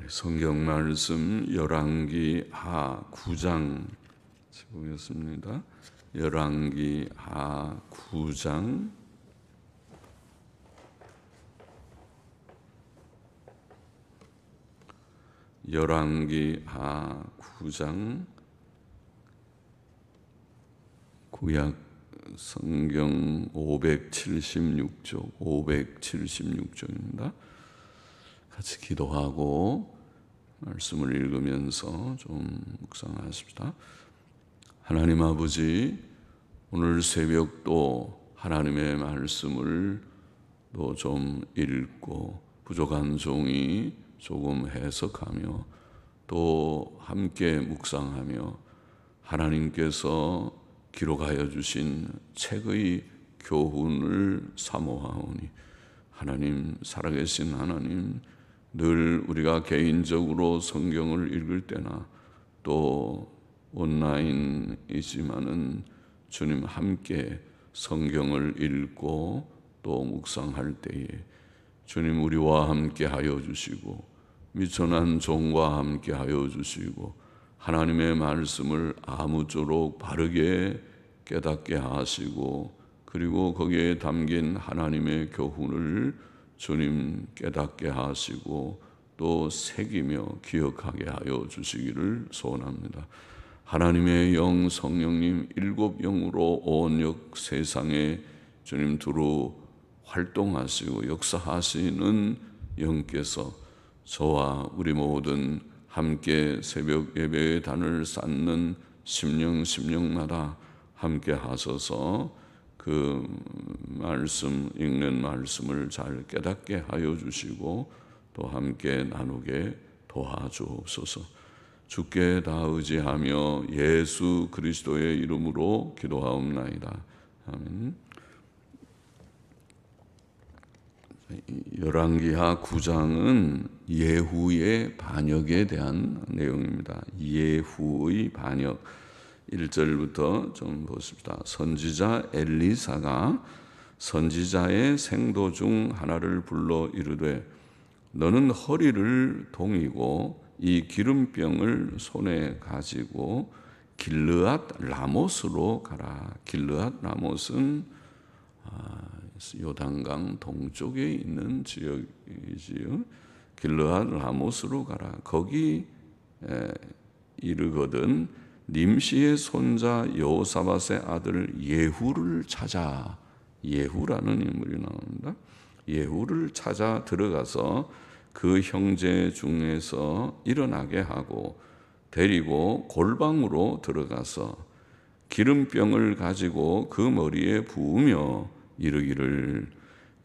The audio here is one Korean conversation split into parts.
성경 말씀 열왕기 하 9장 보겠습니다. 열왕기 하 9장 열왕기 하 9장 구약 성경 576쪽입니다. 같이 기도하고 말씀을 읽으면서 좀 묵상하십시다. 하나님 아버지, 오늘 새벽도 하나님의 말씀을 또 좀 읽고 부족한 종이 조금 해석하며 또 함께 묵상하며 하나님께서 기록하여 주신 책의 교훈을 사모하오니, 하나님, 살아계신 하나님, 늘 우리가 개인적으로 성경을 읽을 때나 또 온라인이지만은 주님 함께 성경을 읽고 또 묵상할 때에 주님 우리와 함께 하여 주시고 미천한 종과 함께 하여 주시고 하나님의 말씀을 아무쪼록 바르게 깨닫게 하시고, 그리고 거기에 담긴 하나님의 교훈을 주님 깨닫게 하시고 또 새기며 기억하게 하여 주시기를 소원합니다. 하나님의 영 성령님 일곱 영으로 온 세상에 주님 두루 활동하시고 역사하시는 영께서 저와 우리 모든 함께 새벽 예배의 단을 쌓는 심령마다 함께 하셔서 그 말씀, 읽는 말씀을 잘 깨닫게 하여 주시고 또 함께 나누게 도와주옵소서. 주께 다 의지하며 예수 그리스도의 이름으로 기도하옵나이다. 아멘. 열왕기하 9장은 예후의 반역에 대한 내용입니다. 예후의 반역. 1절부터 좀 보십시다. 선지자 엘리사가 선지자의 생도 중 하나를 불러 이르되, 너는 허리를 동이고 이 기름병을 손에 가지고 길르앗 라못으로 가라. 길르앗 라못은 요단강 동쪽에 있는 지역이지요. 길르앗 라못으로 가라. 거기 이르거든 님시의 손자 여호사밧의 아들 예후를 찾아. 예후라는 인물이 나옵니다. 예후를 찾아 들어가서 그 형제 중에서 일어나게 하고 데리고 골방으로 들어가서 기름병을 가지고 그 머리에 부으며 이르기를,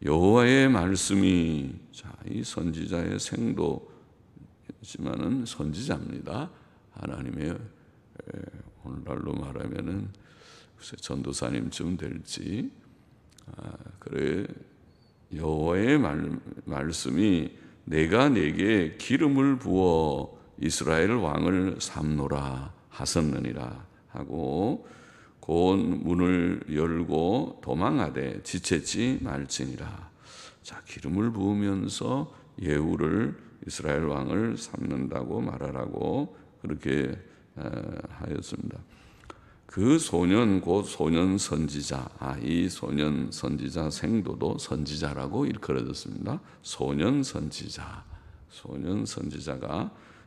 여호와의 말씀이, 이 선지자의 생도지만은 선지자입니다. 하나님의 오늘날로 말하면은 전도사님쯤 될지, 그래, 여호와의 말씀이 내가 네게 기름을 부어 이스라엘 왕을 삼노라 하셨느니라 하고 곧 문을 열고 도망하되 지체치 말지니라. 자, 기름을 부으면서 예후를 이스라엘 왕을 삼는다고 말하라고 그렇게 하였습니다. 그 소년 곧 소년 선지자, 이 소년 선지자 생도도 선지자라고 일컬어졌습니다. 소년 선지자가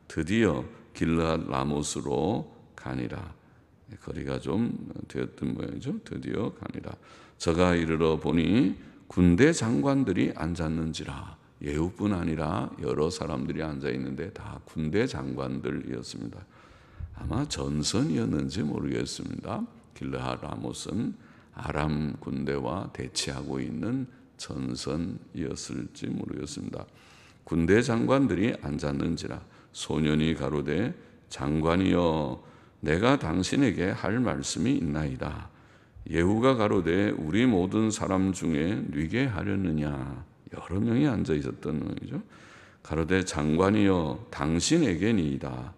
드디어 길르앗 라못으로 가니라. 거리가 좀 되었던 모양이죠. 드디어 가니라. 저가 이르러 보니 군대 장관들이 앉았는지라. 예후뿐 아니라 여러 사람들이 앉아 있는데 다 군대 장관들이었습니다. 아마 전선이었는지 모르겠습니다. 길르앗 라못은 아람 군대와 대치하고 있는 전선이었을지 모르겠습니다. 군대 장관들이 앉았는지라. 소년이 가로되, 장관이여, 내가 당신에게 할 말씀이 있나이다. 예후가 가로되, 우리 모든 사람 중에 뉘게 하려느냐. 여러 명이 앉아 있었던 명이죠. 가로되, 장관이여, 당신에게니이다.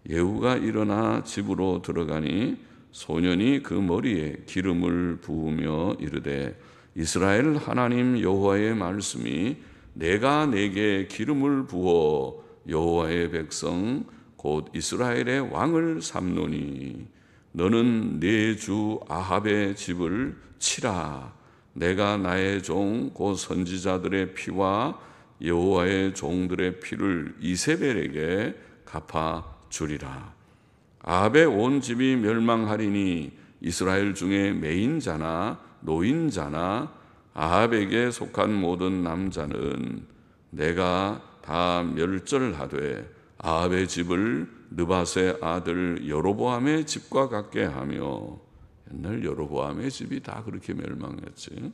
예후가 일어나 집으로 들어가니 소년이 그 머리에 기름을 부으며 이르되, 이스라엘 하나님 여호와의 말씀이 내가 내게 기름을 부어 여호와의 백성 곧 이스라엘의 왕을 삼노니 너는 네 주 아합의 집을 치라. 내가 나의 종 곧 선지자들의 피와 여호와의 종들의 피를 이세벨에게 갚아 주리라. 아합의 온 집이 멸망하리니 이스라엘 중에 매인자나 노인자나 아합에게 속한 모든 남자는 내가 다 멸절하되 아합의 집을 느밧의 아들 여로보암의 집과 같게 하며, 옛날 여로보암의 집이 다 그렇게 멸망했지.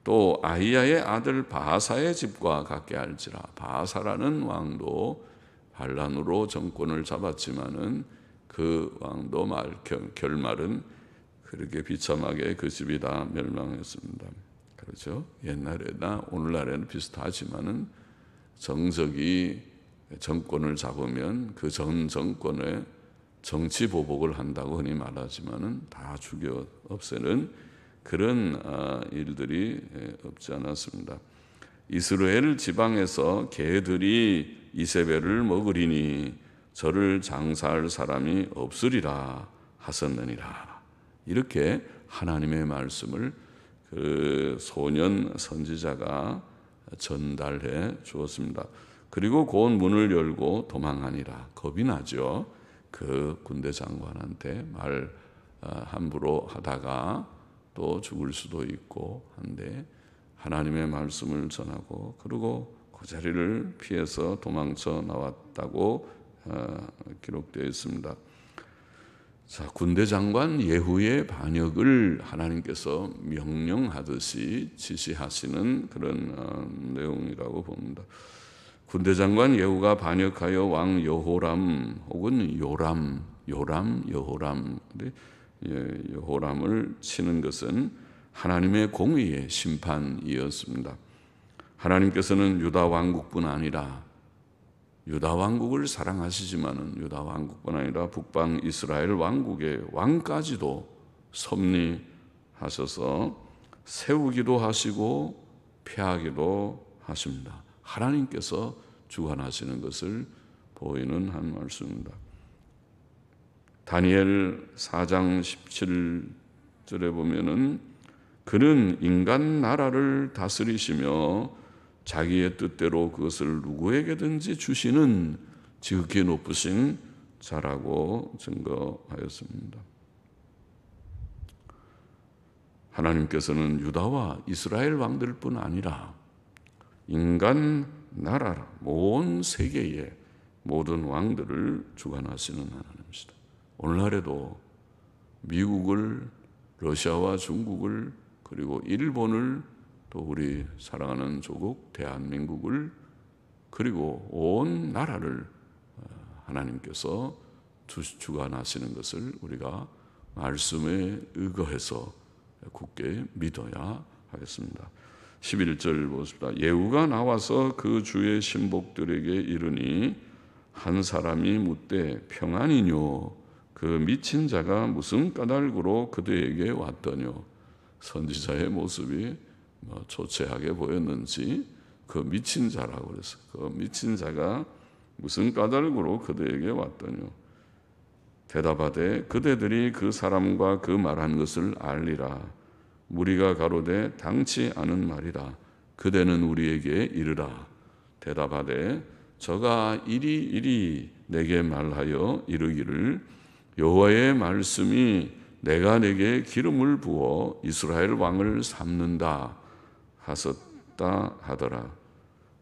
또 아히야의 아들 바하사의 집과 같게 할지라. 바하사라는 왕도 반란으로 정권을 잡았지만은 그 왕도 결말은 그렇게 비참하게 그 집이 다 멸망했습니다. 그렇죠? 옛날에나 오늘날에는 비슷하지만은 정적이 정권을 잡으면 그 전 정권에 정치 보복을 한다고 흔히 말하지만은 다 죽여 없애는 그런 일들이 없지 않았습니다. 이스라엘 지방에서 개들이 이세벨을 먹으리니 저를 장사할 사람이 없으리라 하셨느니라. 이렇게 하나님의 말씀을 그 소년 선지자가 전달해 주었습니다. 그리고 곧 문을 열고 도망하니라. 겁이 나죠. 그 군대 장관한테 말 함부로 하다가 또 죽을 수도 있고 한데 하나님의 말씀을 전하고 그리고 그 자리를 피해서 도망쳐 나왔다고 기록되어 있습니다. 자, 군대 장관 예후의 반역을 하나님께서 명령하듯이 지시하시는 그런 내용이라고 봅니다. 군대 장관 예후가 반역하여 왕 여호람 혹은 여호람을 치는 것은 하나님의 공의의 심판이었습니다. 하나님께서는 유다 왕국뿐 아니라 유다 왕국을 사랑하시지만은 유다 왕국뿐 아니라 북방 이스라엘 왕국의 왕까지도 섭리하셔서 세우기도 하시고 폐하기도 하십니다. 하나님께서 주관하시는 것을 보이는 한 말씀입니다. 다니엘 4장 17절에 보면은 그는 인간 나라를 다스리시며 자기의 뜻대로 그것을 누구에게든지 주시는 지극히 높으신 자라고 증거하였습니다. 하나님께서는 유다와 이스라엘 왕들뿐 아니라 인간 나라, 온 세계의 모든 왕들을 주관하시는 하나님이시다. 오늘날에도 미국을, 러시아와 중국을, 그리고 일본을, 또 우리 사랑하는 조국 대한민국을, 그리고 온 나라를 하나님께서 주관하시는 것을 우리가 말씀에 의거해서 굳게 믿어야 하겠습니다. 11절 보십니다. 예후가 나와서 그 주의 신복들에게 이르니 한 사람이 묻되 평안이뇨? 그 미친 자가 무슨 까닭으로 그들에게 왔더뇨? 선지자의 모습이 초췌하게 보였는지 그 미친 자라고 그랬어요. 그 미친 자가 무슨 까닭으로 그들에게 왔더뇨? 대답하되 그대들이 그 사람과 그 말한 것을 알리라. 무리가 가로되 당치 않은 말이라. 그대는 우리에게 이르라. 대답하되 저가 이리 내게 말하여 이르기를 여호와의 말씀이 내가 내게 기름을 부어 이스라엘 왕을 삼는다 하셨다 하더라.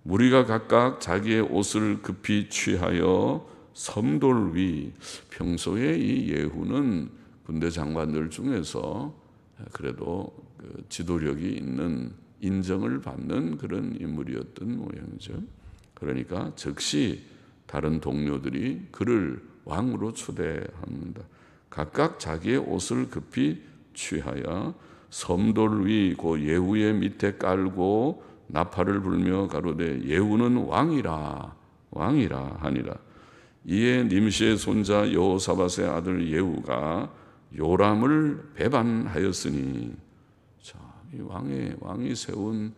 무리가 각각 자기의 옷을 급히 취하여 섬돌 위, 평소에 이 예후는 군대 장관들 중에서 그래도 그 지도력이 있는 인정을 받는 그런 인물이었던 모양이죠. 그러니까 즉시 다른 동료들이 그를 왕으로 초대합니다. 각각 자기의 옷을 급히 취하여 섬돌 위 그 예후의 밑에 깔고 나팔을 불며 가로되 예후는 왕이라 하니라. 이에 nim시의 손자 여호사밧의 아들 예후가 요람을 배반하였으니, 자, 이 왕이 세운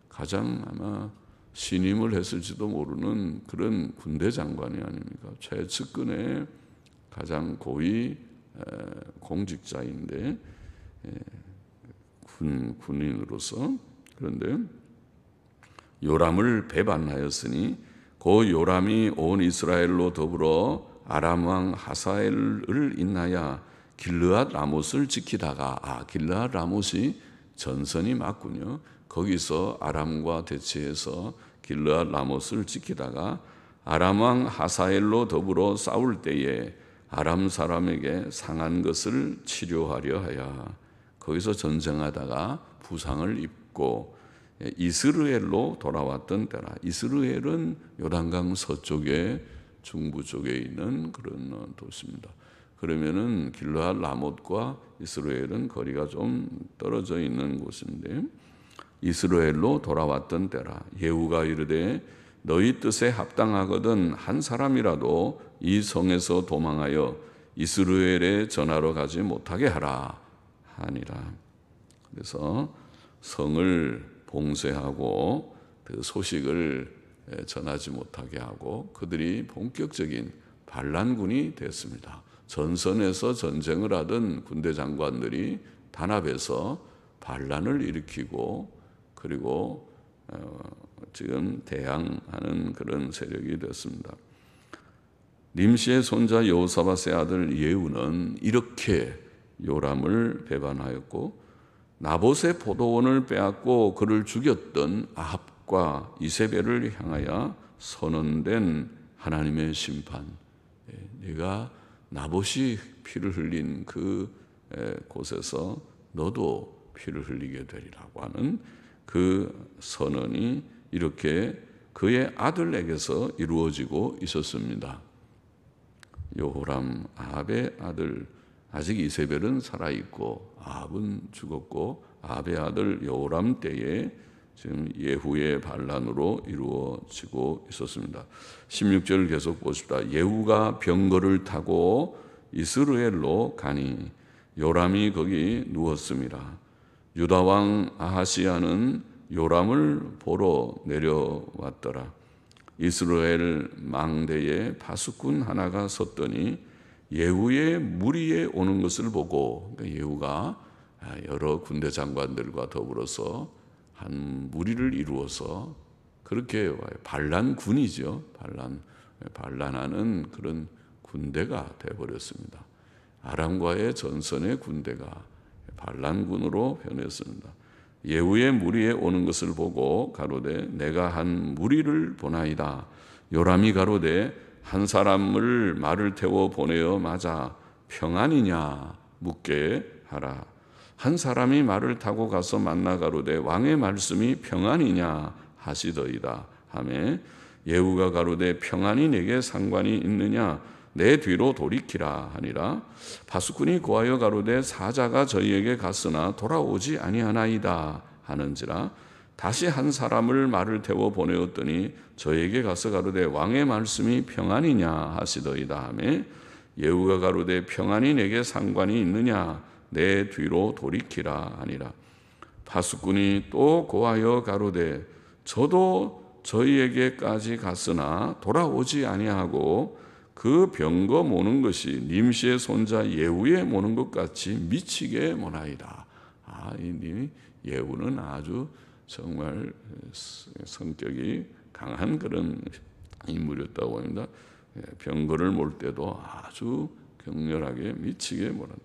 가장 아마 신임을 했을지도 모르는 그런 군대 장관이 아닙니까? 최측근의 가장 고위 공직자인데 군인으로서. 그런데 요람을 배반하였으니 그 요람이 온 이스라엘로 더불어 아람 왕 하사엘을 인하여 길르앗 라못을 지키다가 길르앗 라못이 전선이 맞군요. 거기서 아람과 대치해서 길르앗 라못을 지키다가 아람 왕 하사엘로 더불어 싸울 때에 아람 사람에게 상한 것을 치료하려 하여 거기서 전쟁하다가 부상을 입고 이스르엘로 돌아왔던 때라. 이스르엘은 요단강 서쪽에 중부 쪽에 있는 그런 도시입니다. 그러면은 길르앗 라못과 이스라엘은 거리가 좀 떨어져 있는 곳인데 이스라엘로 돌아왔던 때라. 예후가 이르되 너희 뜻에 합당하거든 한 사람이라도 이 성에서 도망하여 이스라엘에 전하러 가지 못하게 하라 하니라. 그래서 성을 봉쇄하고 그 소식을 전하지 못하게 하고 그들이 본격적인 반란군이 됐습니다. 전선에서 전쟁을 하던 군대 장관들이 단합해서 반란을 일으키고 그리고 지금 대항하는 그런 세력이 됐습니다. nim시의 손자 여호사밧의 아들 예후는 이렇게 요람을 배반하였고 나봇의 포도원을 빼앗고 그를 죽였던 아합과 이세벨을 향하여 선언된 하나님의 심판. 네가 나봇이 피를 흘린 그 곳에서 너도 피를 흘리게 되리라고 하는 그 선언이 이렇게 그의 아들에게서 이루어지고 있었습니다. 여호람 아합의 아들, 아직 이세벨은 살아있고 아합은 죽었고 아합의 아들 여호람 때에 지금 예후의 반란으로 이루어지고 있었습니다. 16절 계속 보십시다. 예후가 병거를 타고 이스라엘로 가니 요람이 거기 누웠습니다. 유다 왕 아하시야는 요람을 보러 내려왔더라. 이스라엘 망대에 파수꾼 하나가 섰더니 예후의 무리에 오는 것을 보고, 그러니까 예후가 여러 군대 장관들과 더불어서 한 무리를 이루어서 그렇게 와요. 반란군이죠. 반란하는 그런 군대가 되어버렸습니다. 아람과의 전선의 군대가 반란군으로 변했습니다. 예후의 무리에 오는 것을 보고 가로되 내가 한 무리를 보나이다. 요람이 가로되 한 사람을 말을 태워 보내어 맞아 평안이냐 묻게 하라. 한 사람이 말을 타고 가서 만나 가로되 왕의 말씀이 평안이냐 하시더이다 하매 예후가 가로되 평안이 내게 상관이 있느냐 내 뒤로 돌이키라 하니라. 파수꾼이 고하여 가로되 사자가 저희에게 갔으나 돌아오지 아니하나이다 하는지라. 다시 한 사람을 말을 태워 보내었더니 저에게 가서 가로되 왕의 말씀이 평안이냐 하시더이다 하매 예후가 가로되 평안이 내게 상관이 있느냐 내 뒤로 돌이키라 하니라. 파수꾼이 또 고하여 가로되 저도 저희에게까지 갔으나 돌아오지 아니하고 그 병거 모는 것이 nim시의 손자 예후의 모는 것 같이 미치게 모나이다. 이 예후는 아주 정말 성격이 강한 그런 인물이었다고 합니다. 병거를 몰 때도 아주 격렬하게 미치게 몰았다.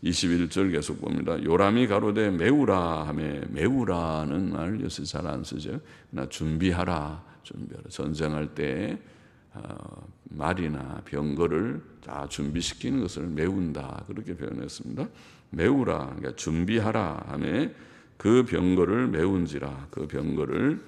21절 계속 봅니다. 요람이 가로되 메우라 하매 메우라는 말 요새 잘 안 쓰죠. 나 준비하라. 전쟁할 때 말이나 병거를 다 준비시키는 것을 메운다. 그렇게 표현했습니다. 메우라, 그러니까 준비하라 하매 그 병거를 메운지라. 그 병거를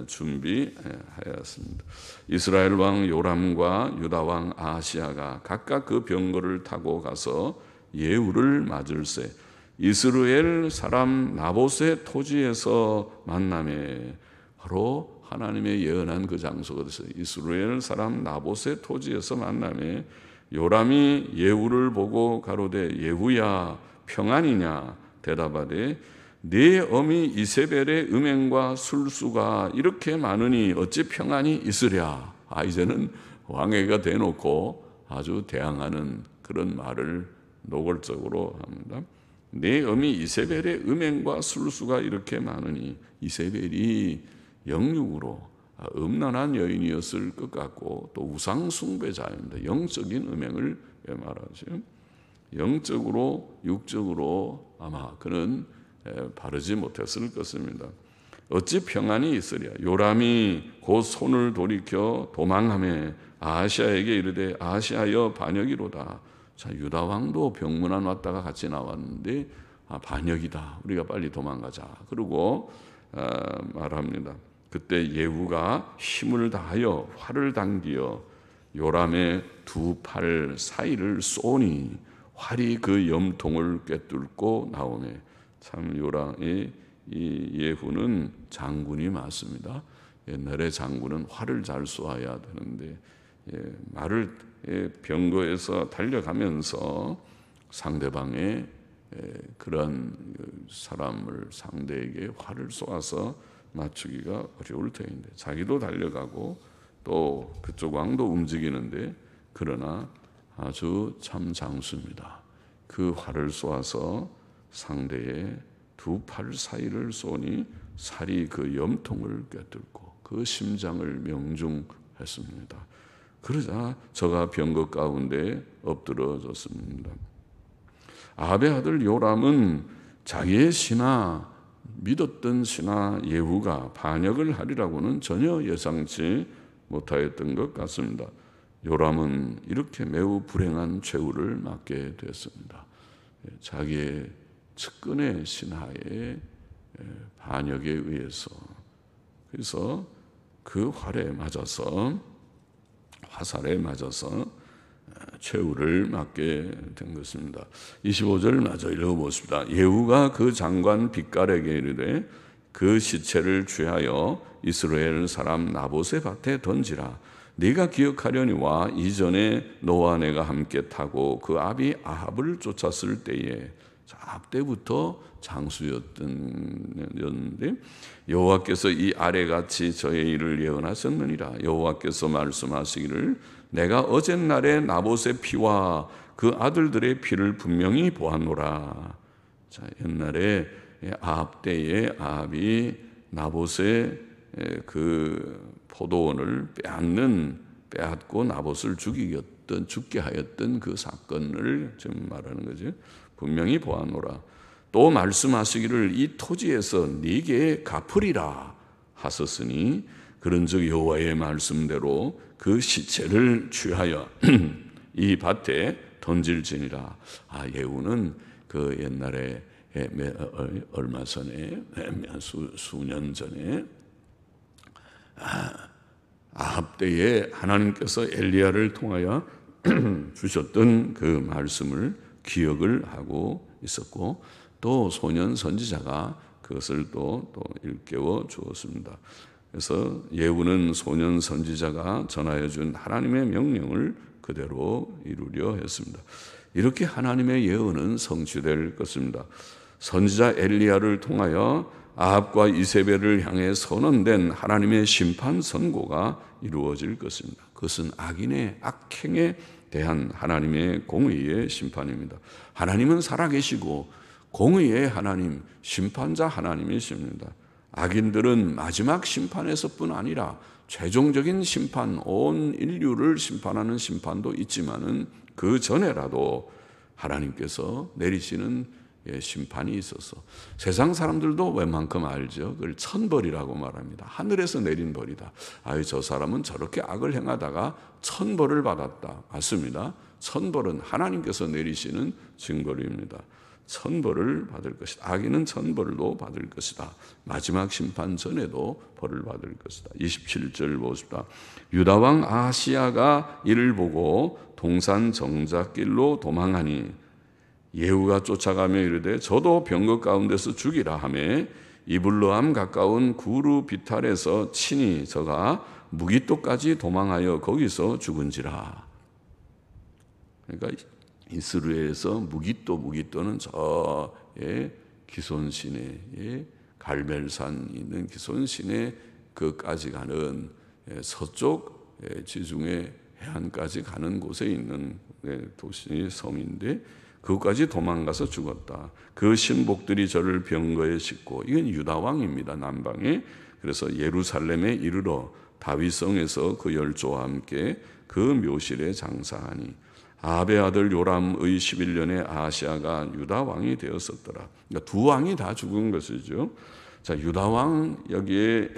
준비하였습니다. 이스라엘 왕 요람과 유다 왕 아하시야가 각각 그 병거를 타고 가서 예후를 맞을세 이스라엘 사람 나봇의 토지에서 만나매 바로 하나님의 예언한 그 장소가 됐어요. 이스라엘 사람 나봇의 토지에서 만나매 요람이 예후를 보고 가로되 예후야 평안이냐 대답하되 네 어미 이세벨의 음행과 술수가 이렇게 많으니 어찌 평안이 있으랴. 이제는 왕에게 대놓고 아주 대항하는 그런 말을 노골적으로 합니다. 네 어미 이세벨의 음행과 술수가 이렇게 많으니, 이세벨이 영육으로 음란한 여인이었을 것 같고 또 우상 숭배자입니다. 영적인 음행을 말하죠. 영적으로 육적으로 아마 그는 바르지 못했을 것입니다. 어찌 평안이 있으랴. 요람이 곧 손을 돌이켜 도망하며 아하시아에게 이르되 아하시아여 반역이로다. 자, 유다 왕도 병문안 왔다가 같이 나왔는데 반역이다. 우리가 빨리 도망가자. 그러고 말합니다. 그때 예후가 힘을 다하여 활을 당기어 요람의 두 팔 사이를 쏘니 활이 그 염통을 꿰뚫고 나오매. 참 요람의 이 예후는 장군이 맞습니다. 옛날에 장군은 활을 잘 쏘아야 되는데 말을 병거에서 달려가면서 상대방의 그런 사람을 상대에게 활을 쏘아서 맞추기가 어려울 터인데 자기도 달려가고 또 그쪽 왕도 움직이는데 그러나 아주 참 장수입니다. 그 활을 쏘아서 상대의 두 팔 사이를 쏘니 살이 그 염통을 꿰뚫고 그 심장을 명중했습니다. 그러자 저가 병거 가운데 엎드러졌습니다. 아합의 아들 요람은 자기의 신하, 믿었던 신하 예후가 반역을 하리라고는 전혀 예상치 못하였던 것 같습니다. 요람은 이렇게 매우 불행한 최후를 맞게 되었습니다. 자기의 측근의 신하의 반역에 의해서, 그래서 그 화살에 맞아서 최후를 맞게 된 것입니다. 25절 마저 읽어보십니다. 예후가 그 장관 빗갈에게 이르되 그 시체를 취하여 이스라엘 사람 나봇의 밭에 던지라. 네가 기억하려니와 이전에 너와 내가 함께 타고 그 아비 아합을 쫓았을 때에, 아합 때부터 장수였는데 여호와께서 이 아래같이 저의 일을 예언하셨느니라. 여호와께서 말씀하시기를 내가 어젯날에 나봇의 피와 그 아들들의 피를 분명히 보았노라. 자, 옛날에 아합 때에 아합이 나봇의 그 포도원을 빼앗고 나봇을 죽게 하였던 그 사건을 지금 말하는 거죠. 분명히 보았노라. 또 말씀하시기를 이 토지에서 네게 갚으리라 하셨으니 그런즉 여호와의 말씀대로 그 시체를 취하여 이 밭에 던질지니라. 예후는 그 옛날에 얼마 전에 수년 전에 아합 때에 하나님께서 엘리야를 통하여 주셨던 그 말씀을 기억을 하고 있었고 또 소년 선지자가 그것을 또 일깨워 주었습니다. 그래서 예후는 소년 선지자가 전하여 준 하나님의 명령을 그대로 이루려 했습니다. 이렇게 하나님의 예언은 성취될 것입니다. 선지자 엘리야를 통하여 아합과 이세벨을 향해 선언된 하나님의 심판 선고가 이루어질 것입니다. 그것은 악인의 악행에 대한 하나님의 공의의 심판입니다. 하나님은 살아계시고 공의의 하나님, 심판자 하나님이십니다. 악인들은 마지막 심판에서뿐 아니라 최종적인 심판, 온 인류를 심판하는 심판도 있지만은 그 전에라도 하나님께서 내리시는 심판이 있어서 세상 사람들도 웬만큼 알죠. 그걸 천벌이라고 말합니다. 하늘에서 내린 벌이다. 저 사람은 저렇게 악을 행하다가 천벌을 받았다. 맞습니다. 천벌은 하나님께서 내리시는 징벌입니다. 천벌을 받을 것이다. 악인은 천벌도 받을 것이다. 마지막 심판 전에도 벌을 받을 것이다. 27절 보십시다. 유다왕 아하시야가 이를 보고 동산 정작길로 도망하니 예후가 쫓아가며 이르되 저도 병거 가운데서 죽이라 하며 이블르함 가까운 구르 비탈에서 친히 저가 무기토까지 도망하여 거기서 죽은지라. 그러니까 이스라엘에서 무기토는 저의 기손 시내, 갈멜산 있는 기손 시내 그까지 가는 서쪽 지중해 해안까지 가는 곳에 있는 도시 섬인데 그것까지 도망가서 죽었다. 그 신복들이 저를 병거에 싣고, 이건 유다 왕입니다, 남방에. 그래서 예루살렘에 이르러 다윗성에서 그 열조와 함께 그 묘실에 장사하니 아합의 아들 요람의 11년에 아하시아가 유다 왕이 되었었더라. 그러니까 두 왕이 다 죽은 것이죠. 자, 유다 왕, 여기에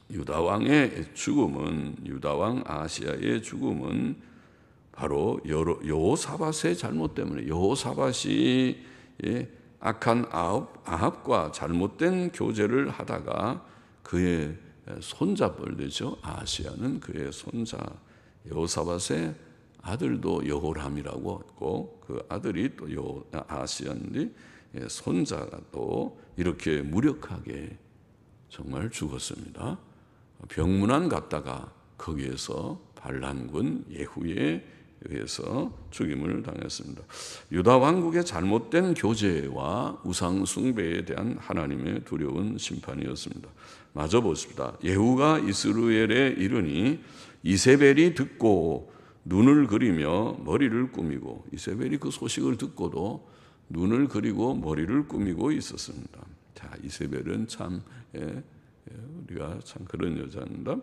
유다 왕의 죽음은, 유다 왕 아하시아의 죽음은 바로 여호사밧의 잘못 때문에, 여호사밧이 악한 아합과 잘못된 교제를 하다가 그의 손자뻘 되죠. 아하시아는 그의 손자, 여호사밧의 아들도 여호람이라고 했고 그 아들이 또 아하시아인데 손자가 또 이렇게 무력하게 정말 죽었습니다. 병문안 갔다가 거기에서 반란군 예후에 의해서 죽임을 당했습니다. 유다 왕국의 잘못된 교제와 우상 숭배에 대한 하나님의 두려운 심판이었습니다. 마저 보십시다. 예후가 이스라엘에 이르니 이세벨이 듣고 눈을 그리며 머리를 꾸미고, 이세벨이 그 소식을 듣고도 눈을 그리고 머리를 꾸미고 있었습니다. 자, 이세벨은 참 우리가 참 그런 여자입니다.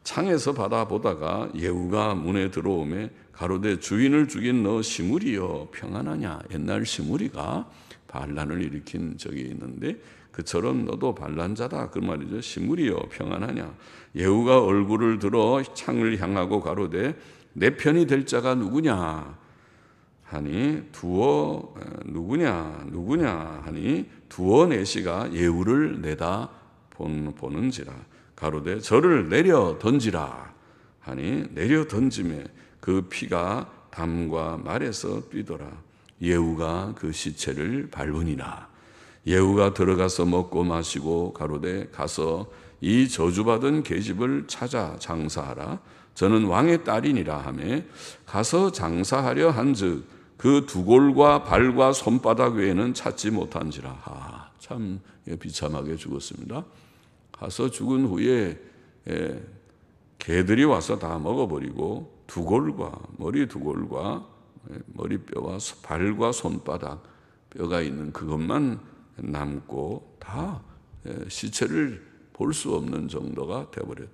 창에서 바라보다가 예후가 문에 들어오매 가로되 주인을 죽인 너 시므리여 평안하냐. 옛날 시므리가 반란을 일으킨 적이 있는데 그처럼 너도 반란자다 그 말이죠. 시므리여 평안하냐. 예후가 얼굴을 들어 창을 향하고 가로되 내 편이 될 자가 누구냐 하니 누구냐 하니 두어 내시가 예후를 내다 보는지라. 가로되 저를 내려 던지라 하니 내려 던짐에 그 피가 담과 말에서 뛰더라. 예후가 그 시체를 밟으니라. 예후가 들어가서 먹고 마시고 가로되 가서 이 저주받은 계집을 찾아 장사하라. 저는 왕의 딸이니라 하며 가서 장사하려 한즉 그 두골과 발과 손바닥 외에는 찾지 못한지라. 참 비참하게 죽었습니다. 가서 죽은 후에 개들이 와서 다 먹어버리고 두골과 머리뼈와 발과 손바닥 뼈가 있는 그것만 남고 다 시체를 볼 수 없는 정도가 되어버렸다.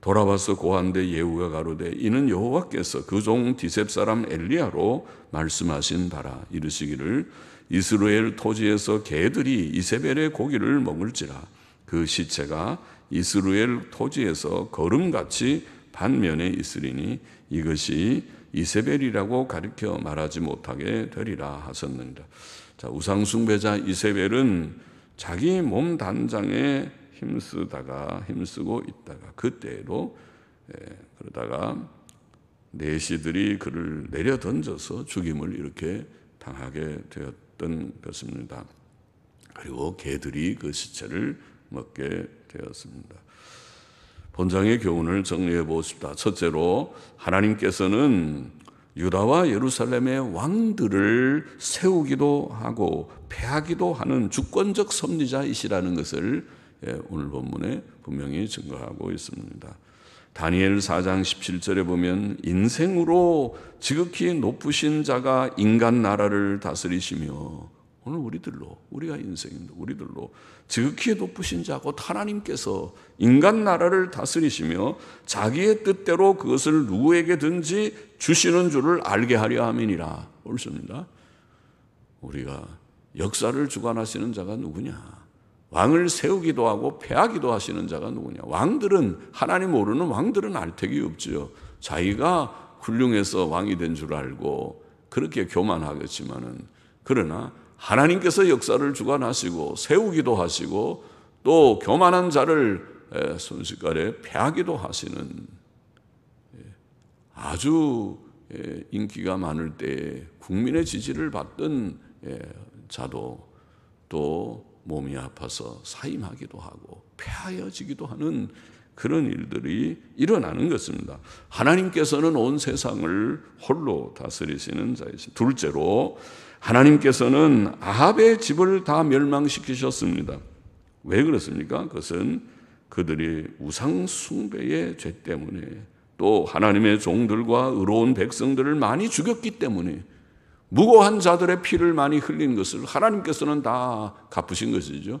돌아와서 고한데 예후가 가로되 이는 여호와께서 그 종 디셉 사람 엘리야로 말씀하신 바라. 이르시기를 이스라엘 토지에서 개들이 이세벨의 고기를 먹을지라. 그 시체가 이스라엘 토지에서 거름같이 반면에 있으리니 이것이 이세벨이라고 가르쳐 말하지 못하게 되리라 하셨느니라. 자, 우상숭배자 이세벨은 자기 몸 단장에 힘쓰고 있다가 그때로 그러다가 내시들이 그를 내려 던져서 죽임을 이렇게 당하게 되었던 것입니다. 그리고 개들이 그 시체를 먹게 되었습니다. 본장의 교훈을 정리해 보십시다. 첫째로 하나님께서는 유다와 예루살렘의 왕들을 세우기도 하고 패하기도 하는 주권적 섭리자이시라는 것을 오늘 본문에 분명히 증거하고 있습니다. 다니엘 4장 17절에 보면 인생으로 지극히 높으신 자가 인간 나라를 다스리시며, 오늘 우리가 인생입니다. 우리들로 지극히 높으신 자 곧 하나님께서 인간 나라를 다스리시며 자기의 뜻대로 그것을 누구에게든지 주시는 줄을 알게 하려 함이니라. 옳습니다. 우리가 역사를 주관하시는 자가 누구냐? 왕을 세우기도 하고 패하기도 하시는 자가 누구냐? 왕들은, 하나님 모르는 왕들은 알턱이 없지요. 자기가 훌륭해서 왕이 된 줄 알고 그렇게 교만하겠지만은, 그러나 하나님께서 역사를 주관하시고 세우기도 하시고 또 교만한 자를 순식간에 패하기도 하시는 아주 인기가 많을 때 국민의 지지를 받던 자도 또 몸이 아파서 사임하기도 하고 폐하여지기도 하는 그런 일들이 일어나는 것입니다. 하나님께서는 온 세상을 홀로 다스리시는 자이십니다. 둘째로 하나님께서는 아합의 집을 다 멸망시키셨습니다. 왜 그렇습니까? 그것은 그들이 우상 숭배의 죄 때문에, 또 하나님의 종들과 의로운 백성들을 많이 죽였기 때문에, 무고한 자들의 피를 많이 흘린 것을 하나님께서는 다 갚으신 것이죠.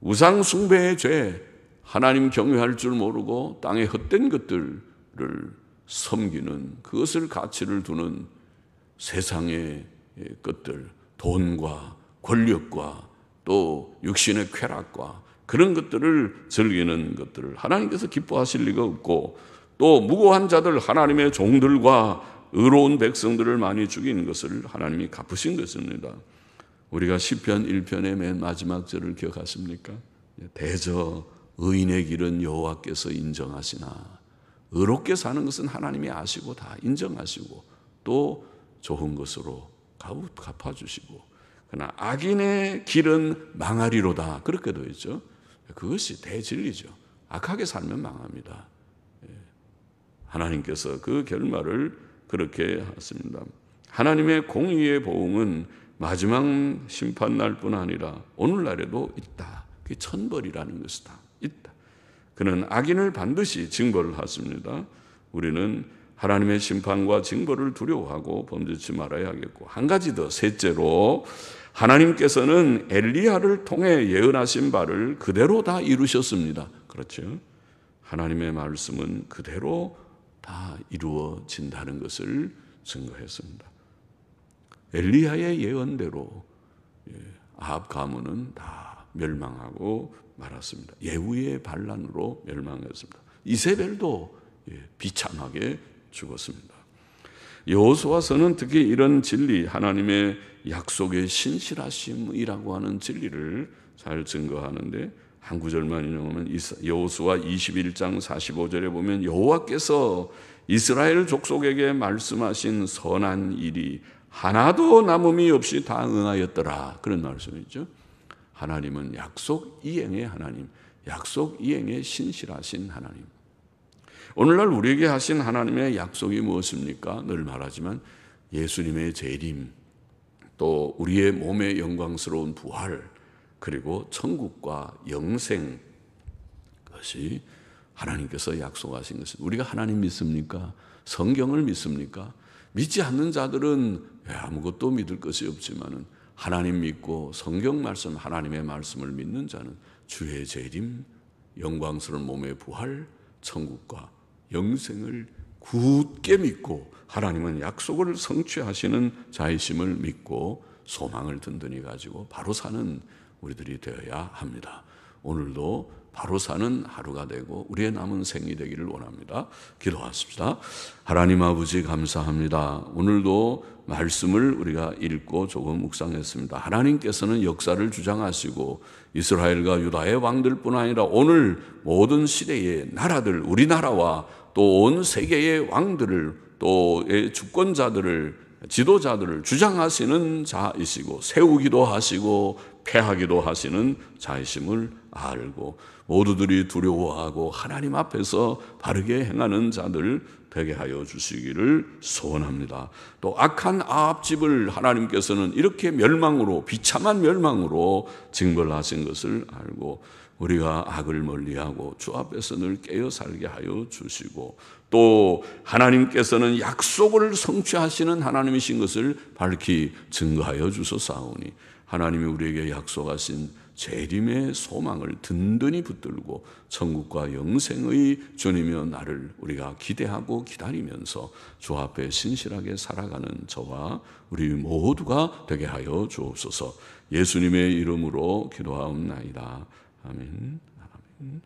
우상 숭배의 죄, 하나님 경외할 줄 모르고 땅의 헛된 것들을 섬기는, 그것을 가치를 두는 세상의 것들, 돈과 권력과 또 육신의 쾌락과 그런 것들을 즐기는 것들을 하나님께서 기뻐하실 리가 없고, 또 무고한 자들, 하나님의 종들과 의로운 백성들을 많이 죽이는 것을 하나님이 갚으신 것입니다. 우리가 시편 1편의 맨 마지막 절을 기억하십니까? 대저 의인의 길은 여호와께서 인정하시나, 의롭게 사는 것은 하나님이 아시고 다 인정하시고 또 좋은 것으로 갚아주시고, 그러나 악인의 길은 망하리로다, 그렇게 되어 있죠. 그것이 대진리죠. 악하게 살면 망합니다. 하나님께서 그 결말을 그렇게 하십니다. 하나님의 공의의 보응은 마지막 심판날 뿐 아니라 오늘날에도 있다. 그게 천벌이라는 것이다. 있다. 그는 악인을 반드시 징벌을 하십니다. 우리는 하나님의 심판과 징벌을 두려워하고 범죄치 말아야 하겠고, 한 가지 더, 셋째로 하나님께서는 엘리야를 통해 예언하신 바를 그대로 다 이루셨습니다. 그렇죠? 하나님의 말씀은 그대로 다 이루어진다는 것을 증거했습니다. 엘리야의 예언대로 아합 가문은 다 멸망하고 말았습니다. 예후의 반란으로 멸망했습니다. 이세벨도 비참하게 죽었습니다. 여호수아서는 특히 이런 진리, 하나님의 약속의 신실하심이라고 하는 진리를 잘 증거하는데, 한 구절만 인용하면 여호수아 21장 45절에 보면 여호와께서 이스라엘 족속에게 말씀하신 선한 일이 하나도 남음이 없이 다 응하였더라, 그런 말씀이죠. 하나님은 약속 이행의 하나님, 약속 이행의 신실하신 하나님. 오늘날 우리에게 하신 하나님의 약속이 무엇입니까? 늘 말하지만 예수님의 재림, 또 우리의 몸의 영광스러운 부활, 그리고 천국과 영생, 그것이 하나님께서 약속하신 것입니다. 우리가 하나님 믿습니까? 성경을 믿습니까? 믿지 않는 자들은 아무것도 믿을 것이 없지만은, 하나님 믿고 성경 말씀, 하나님의 말씀을 믿는 자는 주의 재림, 영광스러운 몸의 부활, 천국과 영생을 굳게 믿고, 하나님은 약속을 성취하시는 자이심을 믿고 소망을 든든히 가지고 바로 사는 우리들이 되어야 합니다. 오늘도 바로 사는 하루가 되고 우리의 남은 생이 되기를 원합니다. 기도하십시다. 하나님 아버지 감사합니다. 오늘도 말씀을 우리가 읽고 조금 묵상했습니다. 하나님께서는 역사를 주장하시고 이스라엘과 유다의 왕들뿐 아니라 오늘 모든 시대의 나라들, 우리나라와 또 온 세계의 왕들을, 또 주권자들을, 지도자들을 주장하시는 자이시고 세우기도 하시고 패하기도 하시는 자이심을 알고, 모두들이 두려워하고 하나님 앞에서 바르게 행하는 자들 되게 하여 주시기를 소원합니다. 또 악한 아합 집을 하나님께서는 이렇게 멸망으로, 비참한 멸망으로 징벌하신 것을 알고 우리가 악을 멀리하고 주 앞에서 늘 깨어 살게 하여 주시고, 또 하나님께서는 약속을 성취하시는 하나님이신 것을 밝히 증거하여 주소사오니, 하나님이 우리에게 약속하신 재림의 소망을 든든히 붙들고 천국과 영생의 주님이여 나를 우리가 기대하고 기다리면서 주 앞에 신실하게 살아가는 저와 우리 모두가 되게 하여 주옵소서. 예수님의 이름으로 기도하옵나이다. 아멘. 아멘.